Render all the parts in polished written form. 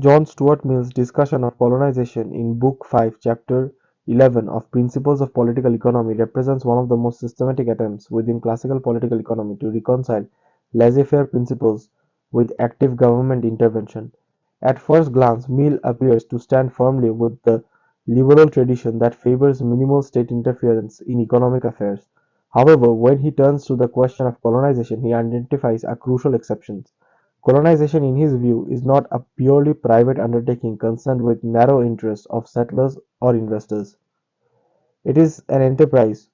John Stuart Mill's discussion of colonization in Book 5, Chapter 11 of Principles of Political Economy represents one of the most systematic attempts within classical political economy to reconcile laissez-faire principles with active government intervention. At first glance, Mill appears to stand firmly with the liberal tradition that favors minimal state interference in economic affairs. However, when he turns to the question of colonization, he identifies a crucial exception. Colonization, in his view, is not a purely private undertaking concerned with narrow interests of settlers or investors. It is an enterprise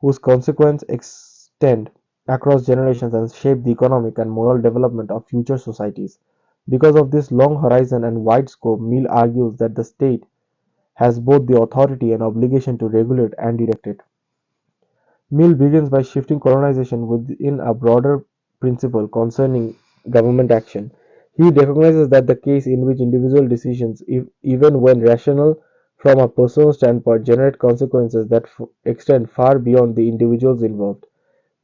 whose consequences extend across generations and shape the economic and moral development of future societies. Because of this long horizon and wide scope, Mill argues that the state has both the authority and obligation to regulate and direct it. Mill begins by shifting colonization within a broader principle concerning government action. He recognizes that the case in which individual decisions, even when rational from a personal standpoint, generate consequences that extend far beyond the individuals involved.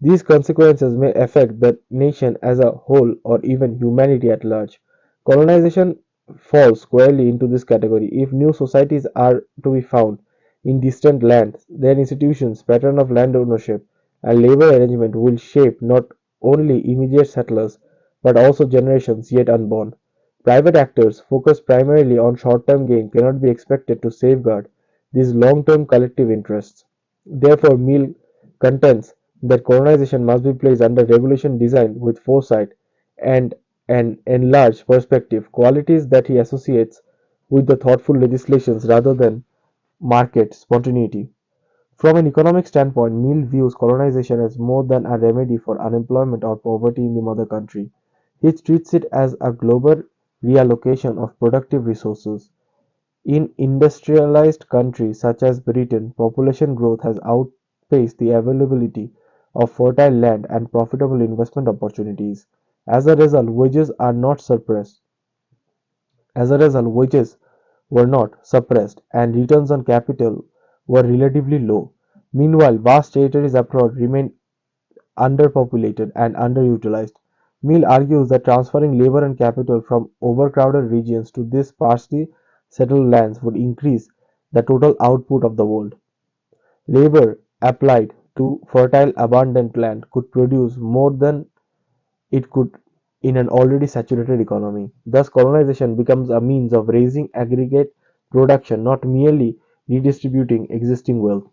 These consequences may affect the nation as a whole or even humanity at large. Colonization falls squarely into this category. If new societies are to be found in distant lands, their institutions, pattern of land ownership, and labor arrangement will shape not only immediate settlers but also generations yet unborn. Private actors focused primarily on short-term gain cannot be expected to safeguard these long-term collective interests. Therefore, Mill contends that colonization must be placed under regulation designed with foresight and an enlarged perspective, qualities that he associates with the thoughtful legislations rather than market spontaneity. From an economic standpoint, Mill views colonization as more than a remedy for unemployment or poverty in the mother country. He treats it as a global reallocation of productive resources. In industrialized countries such as Britain, population growth has outpaced the availability of fertile land and profitable investment opportunities. As a result, wages are not suppressed. As a result, wages were not suppressed and returns on capital were relatively low. Meanwhile, vast territories abroad remain underpopulated and underutilized. Mill argues that transferring labor and capital from overcrowded regions to these sparsely settled lands would increase the total output of the world. Labor applied to fertile, abundant land could produce more than it could in an already saturated economy. Thus, colonization becomes a means of raising aggregate production, not merely redistributing existing wealth.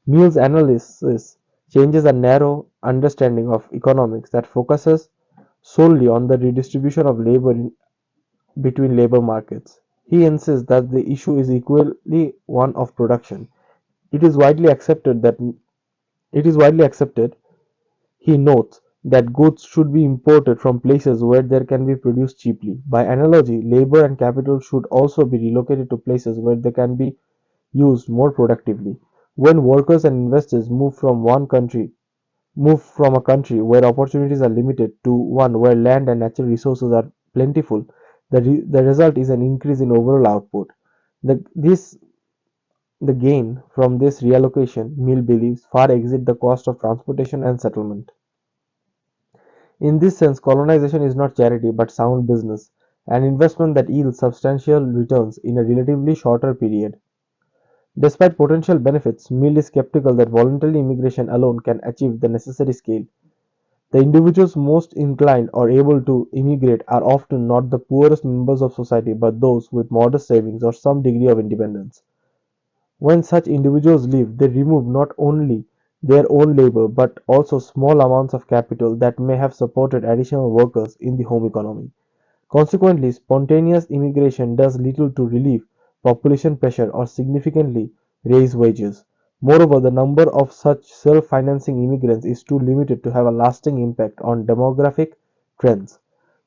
Mill's analysis changes a narrow understanding of economics that focuses solely on the redistribution of labor between labor markets. He insists that the issue is equally one of production. It is widely accepted that it is widely accepted, he notes, that goods should be imported from places where they can be produced cheaply. By analogy, labor and capital should also be relocated to places where they can be used more productively. When workers and investors move from a country where opportunities are limited to one where land and natural resources are plentiful, the result is an increase in overall output. This the gain from this reallocation, Mill believes, far exceed the cost of transportation and settlement. In this sense, colonization is not charity but sound business, an investment that yields substantial returns in a relatively shorter period. Despite potential benefits, Mill is skeptical that voluntary immigration alone can achieve the necessary scale. The individuals most inclined or able to immigrate are often not the poorest members of society but those with modest savings or some degree of independence. When such individuals leave, they remove not only their own labor but also small amounts of capital that may have supported additional workers in the home economy. Consequently, spontaneous immigration does little to relieve population pressure or significantly raise wages. Moreover, the number of such self-financing immigrants is too limited to have a lasting impact on demographic trends.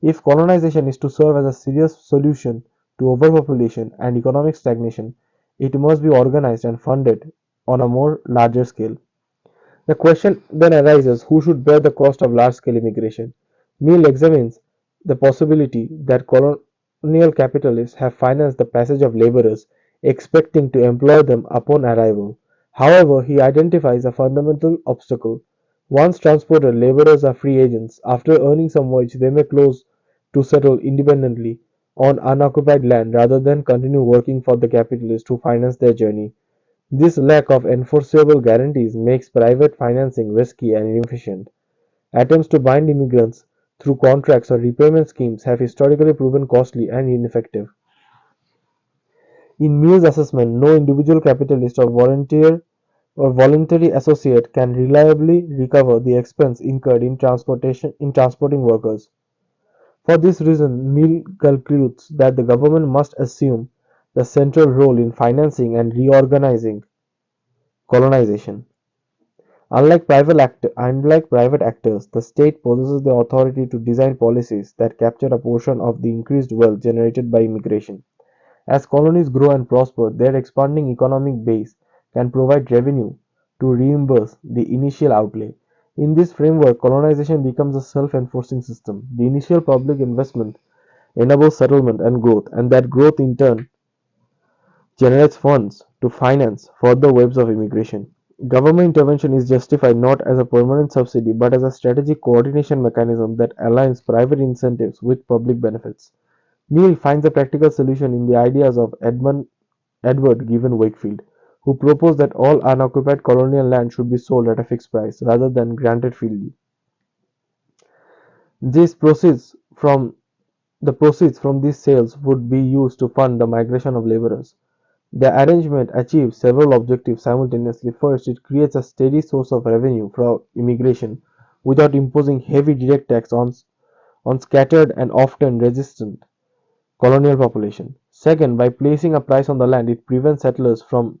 If colonization is to serve as a serious solution to overpopulation and economic stagnation, it must be organized and funded on a more larger scale. The question then arises, who should bear the cost of large-scale immigration? Mill examines the possibility that colonial capitalists have financed the passage of laborers, expecting to employ them upon arrival. However, he identifies a fundamental obstacle. Once transported, laborers are free agents. After earning some wage, they may close to settle independently. on unoccupied land rather than continue working for the capitalists to finance their journey. This lack of enforceable guarantees makes private financing risky and inefficient. Attempts to bind immigrants through contracts or repayment schemes have historically proven costly and ineffective. In Mill's assessment, no individual capitalist or volunteer or voluntary associate can reliably recover the expense incurred in transporting workers. For this reason, Mill concludes that the government must assume the central role in financing and reorganizing colonization. Unlike private actors, the state possesses the authority to design policies that capture a portion of the increased wealth generated by immigration. As colonies grow and prosper, their expanding economic base can provide revenue to reimburse the initial outlay. In this framework, colonization becomes a self-enforcing system. The initial public investment enables settlement and growth, and that growth in turn generates funds to finance further waves of immigration. Government intervention is justified not as a permanent subsidy but as a strategic coordination mechanism that aligns private incentives with public benefits. Mill finds a practical solution in the ideas of Edward Gibbon Wakefield, who proposed that all unoccupied colonial land should be sold at a fixed price rather than granted freely. This proceeds from the proceeds from these sales would be used to fund the migration of laborers. The arrangement achieves several objectives simultaneously. First, it creates a steady source of revenue from immigration without imposing heavy direct tax on scattered and often resistant colonial population. Second, by placing a price on the land, it prevents settlers from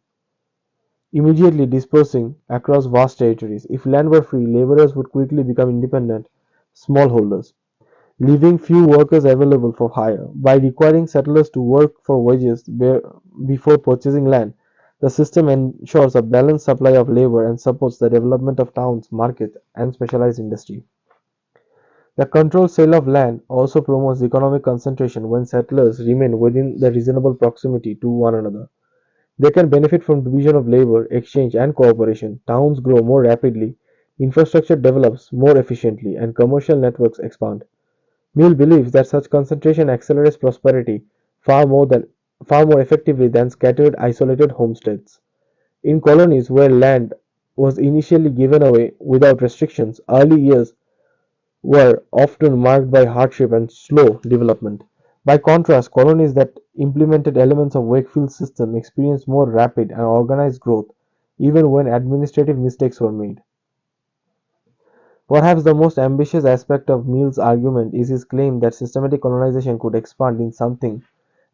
immediately dispersing across vast territories. If land were free, laborers would quickly become independent smallholders, leaving few workers available for hire. By requiring settlers to work for wages before purchasing land, the system ensures a balanced supply of labor and supports the development of towns, markets, and specialized industry. The controlled sale of land also promotes economic concentration when settlers remain within the reasonable proximity to one another. They can benefit from division of labor, exchange, and cooperation. Towns grow more rapidly, infrastructure develops more efficiently, and commercial networks expand. Mill believes that such concentration accelerates prosperity far more effectively than scattered isolated homesteads. In colonies where land was initially given away without restrictions, early years were often marked by hardship and slow development. By contrast, colonies that implemented elements of Wakefield's system experienced more rapid and organized growth, even when administrative mistakes were made. Perhaps the most ambitious aspect of Mill's argument is his claim that systematic colonization could expand in something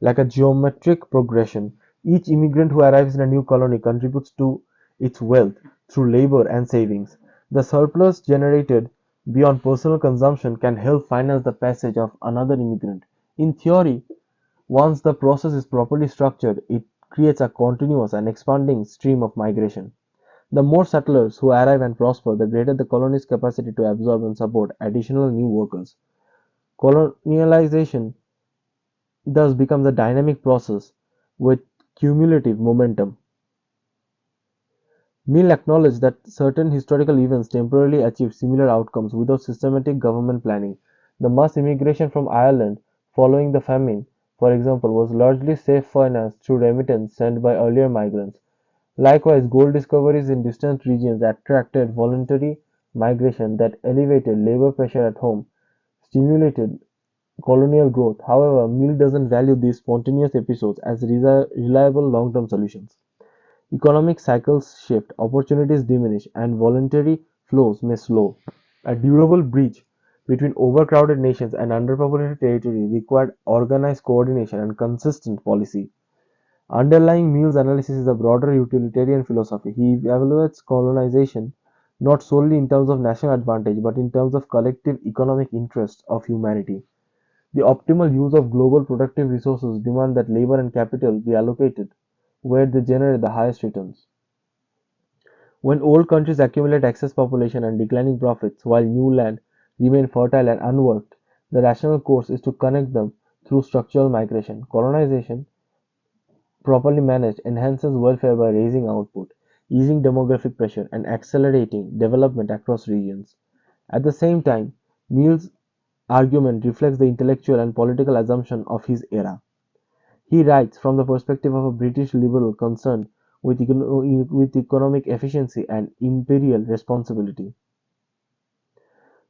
like a geometric progression. Each immigrant who arrives in a new colony contributes to its wealth through labor and savings. The surplus generated beyond personal consumption can help finance the passage of another immigrant. In theory, once the process is properly structured, it creates a continuous and expanding stream of migration. The more settlers who arrive and prosper, the greater the colony's capacity to absorb and support additional new workers. Colonialization thus becomes a dynamic process with cumulative momentum. Mill acknowledged that certain historical events temporarily achieved similar outcomes without systematic government planning. The mass immigration from Ireland following the famine, for example, was largely self-financed through remittance sent by earlier migrants. Likewise, gold discoveries in distant regions attracted voluntary migration that elevated labor pressure at home, stimulated colonial growth. However, Mill doesn't value these spontaneous episodes as reliable long-term solutions. Economic cycles shift, opportunities diminish, and voluntary flows may slow. A durable bridge between overcrowded nations and underpopulated territories required organized coordination and consistent policy. Underlying Mill's analysis is a broader utilitarian philosophy. He evaluates colonization not solely in terms of national advantage but in terms of collective economic interests of humanity. The optimal use of global productive resources demand that labor and capital be allocated where they generate the highest returns. When old countries accumulate excess population and declining profits while new land remain fertile and unworked, the rational course is to connect them through structural migration. Colonization, properly managed, enhances welfare by raising output, easing demographic pressure, and accelerating development across regions. At the same time, Mill's argument reflects the intellectual and political assumption of his era. He writes from the perspective of a British liberal concerned with economic efficiency and imperial responsibility.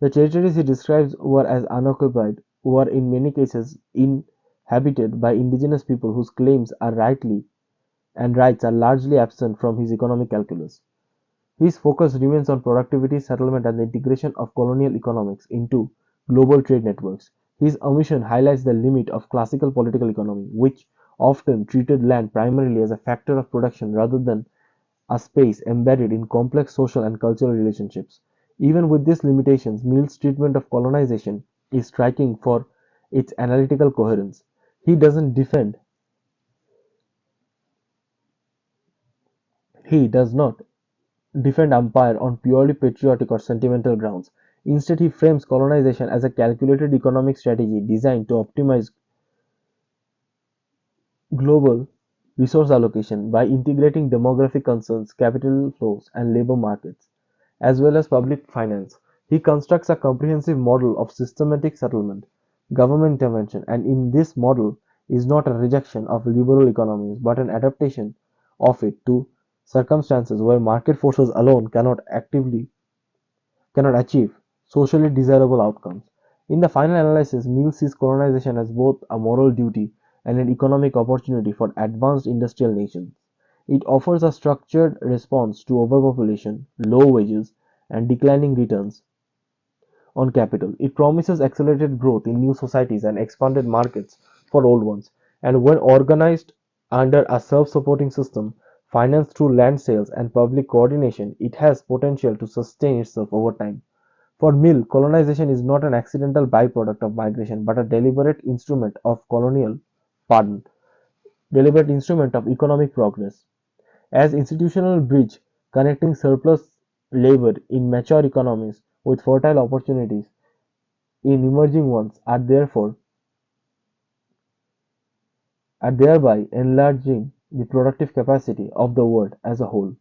The territories he describes were as unoccupied, were in many cases inhabited by indigenous people whose claims are rightly and rights are largely absent from his economic calculus. His focus remains on productivity, settlement, and the integration of colonial economics into global trade networks. His omission highlights the limit of classical political economy, which often treated land primarily as a factor of production rather than a space embedded in complex social and cultural relationships. Even with these limitations, Mill's treatment of colonization is striking for its analytical coherence. He doesn't defend, he does not defend empire on purely patriotic or sentimental grounds. Instead, he frames colonization as a calculated economic strategy designed to optimize global resource allocation by integrating demographic concerns, capital flows, and labor markets, as well as public finance. He constructs a comprehensive model of systematic settlement, government intervention, and in this model is not a rejection of liberal economies but an adaptation of it to circumstances where market forces alone cannot achieve socially desirable outcomes. In the final analysis, Mill sees colonization as both a moral duty and an economic opportunity for advanced industrial nations. It offers a structured response to overpopulation, low wages, and declining returns on capital. It promises accelerated growth in new societies and expanded markets for old ones. And when organized under a self supporting system, financed through land sales and public coordination, it has potential to sustain itself over time. For Mill, colonization is not an accidental byproduct of migration, but a pardon, deliberate instrument of economic progress. As institutional bridge connecting surplus labor in mature economies with fertile opportunities in emerging ones are thereby enlarging the productive capacity of the world as a whole.